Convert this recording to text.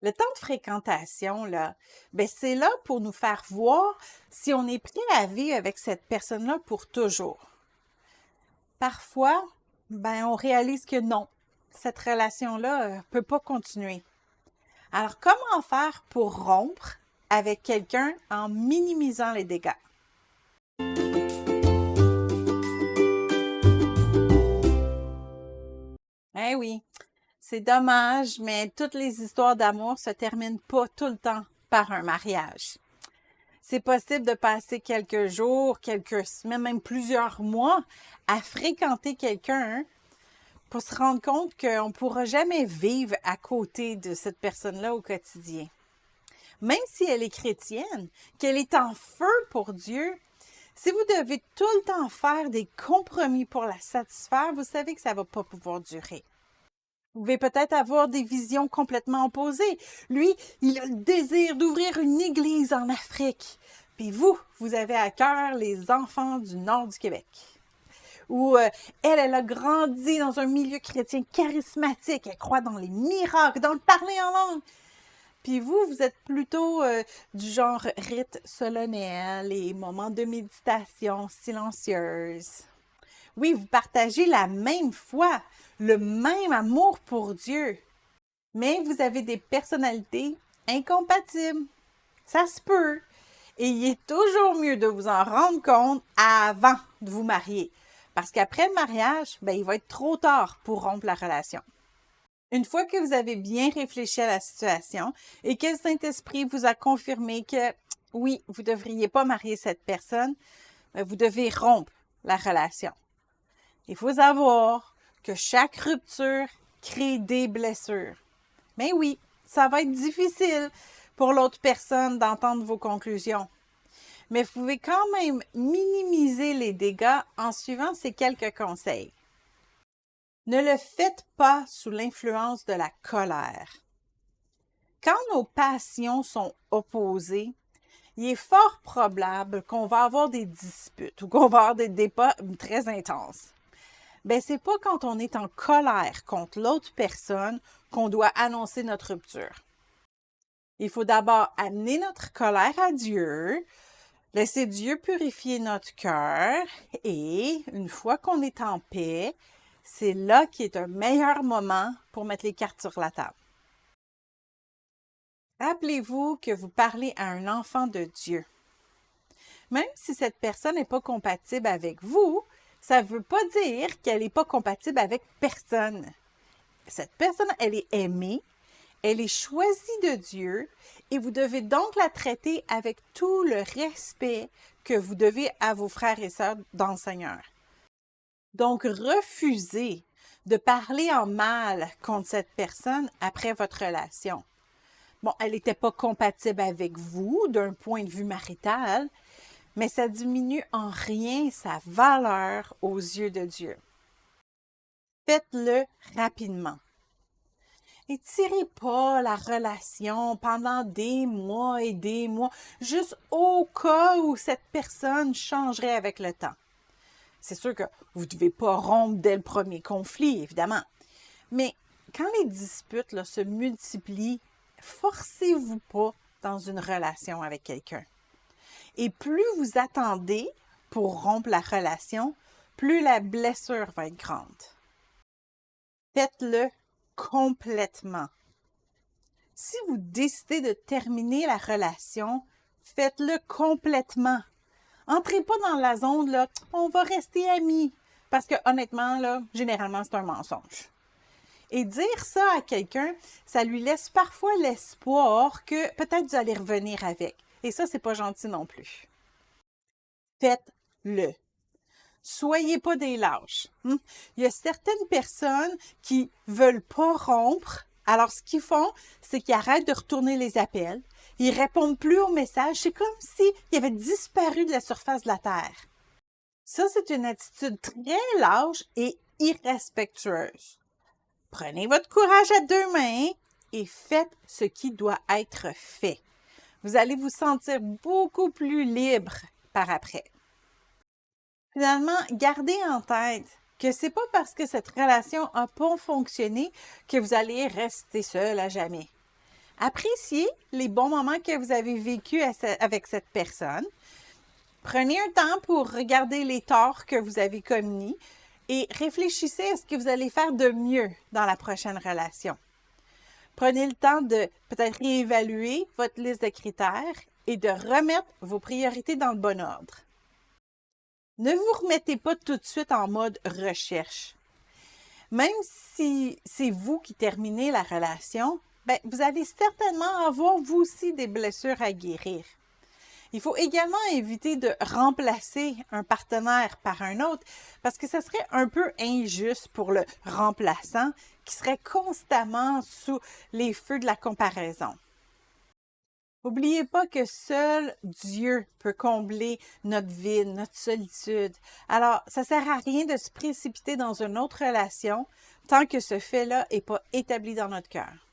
Le temps de fréquentation, là, c'est là pour nous faire voir si on est prêt à vivre avec cette personne-là pour toujours. Parfois, on réalise que non, cette relation-là peut pas continuer. Alors, comment faire pour rompre avec quelqu'un en minimisant les dégâts? Eh oui, c'est dommage, mais toutes les histoires d'amour se terminent pas tout le temps par un mariage. C'est possible de passer quelques jours, quelques semaines, même plusieurs mois à fréquenter quelqu'un pour se rendre compte qu'on ne pourra jamais vivre à côté de cette personne-là au quotidien. Même si elle est chrétienne, qu'elle est en feu pour Dieu, si vous devez tout le temps faire des compromis pour la satisfaire, vous savez que ça ne va pas pouvoir durer. Vous pouvez peut-être avoir des visions complètement opposées. Lui, il a le désir d'ouvrir une église en Afrique. Puis vous avez à cœur les enfants du nord du Québec. Ou elle a grandi dans un milieu chrétien charismatique. Elle croit dans les miracles, dans le parler en langue. Puis vous êtes plutôt du genre rite solennel et moments de méditation silencieuse. Oui, vous partagez la même foi, le même amour pour Dieu, mais vous avez des personnalités incompatibles. Ça se peut. Et il est toujours mieux de vous en rendre compte avant de vous marier. Parce qu'après le mariage, il va être trop tard pour rompre la relation. Une fois que vous avez bien réfléchi à la situation et que le Saint-Esprit vous a confirmé que oui, vous ne devriez pas marier cette personne, vous devez rompre la relation. Il faut savoir que chaque rupture crée des blessures. Mais oui, ça va être difficile pour l'autre personne d'entendre vos conclusions. Mais vous pouvez quand même minimiser les dégâts en suivant ces quelques conseils. Ne le faites pas sous l'influence de la colère. Quand nos passions sont opposées, il est fort probable qu'on va avoir des disputes ou qu'on va avoir des débats très intenses. C'est pas quand on est en colère contre l'autre personne qu'on doit annoncer notre rupture. Il faut d'abord amener notre colère à Dieu, laisser Dieu purifier notre cœur et une fois qu'on est en paix, c'est là qui est un meilleur moment pour mettre les cartes sur la table. Rappelez-vous que vous parlez à un enfant de Dieu. Même si cette personne n'est pas compatible avec vous, ça ne veut pas dire qu'elle n'est pas compatible avec personne. Cette personne, elle est aimée, elle est choisie de Dieu et vous devez donc la traiter avec tout le respect que vous devez à vos frères et sœurs dans le Seigneur. Donc, refusez de parler en mal contre cette personne après votre relation. Bon, elle n'était pas compatible avec vous d'un point de vue marital, mais ça diminue en rien sa valeur aux yeux de Dieu. Faites-le rapidement. Étirez pas la relation pendant des mois et des mois, juste au cas où cette personne changerait avec le temps. C'est sûr que vous ne devez pas rompre dès le premier conflit, évidemment. Mais quand les disputes se multiplient, forcez-vous pas dans une relation avec quelqu'un. Et plus vous attendez pour rompre la relation, plus la blessure va être grande. Faites-le complètement. Si vous décidez de terminer la relation, faites-le complètement. Entrez pas dans la zone, là, on va rester amis. Parce que honnêtement, là, généralement, c'est un mensonge. Et dire ça à quelqu'un, ça lui laisse parfois l'espoir que peut-être vous allez revenir avec. Et ça, c'est pas gentil non plus. Faites-le. Soyez pas des lâches. Il y a certaines personnes qui veulent pas rompre. Alors, ce qu'ils font, c'est qu'ils arrêtent de retourner les appels. Ils répondent plus aux messages. C'est comme s'ils avaient disparu de la surface de la Terre. Ça, c'est une attitude très lâche et irrespectueuse. Prenez votre courage à deux mains et faites ce qui doit être fait. Vous allez vous sentir beaucoup plus libre par après. Finalement, gardez en tête que c'est pas parce que cette relation n'a pas fonctionné que vous allez rester seul à jamais. Appréciez les bons moments que vous avez vécus avec cette personne. Prenez un temps pour regarder les torts que vous avez commis et réfléchissez à ce que vous allez faire de mieux dans la prochaine relation. Prenez le temps de peut-être réévaluer votre liste de critères et de remettre vos priorités dans le bon ordre. Ne vous remettez pas tout de suite en mode recherche. Même si c'est vous qui terminez la relation, vous allez certainement avoir vous aussi des blessures à guérir. Il faut également éviter de remplacer un partenaire par un autre parce que ce serait un peu injuste pour le remplaçant qui serait constamment sous les feux de la comparaison. N'oubliez pas que seul Dieu peut combler notre vide, notre solitude. Alors, ça ne sert à rien de se précipiter dans une autre relation tant que ce fait-là n'est pas établi dans notre cœur.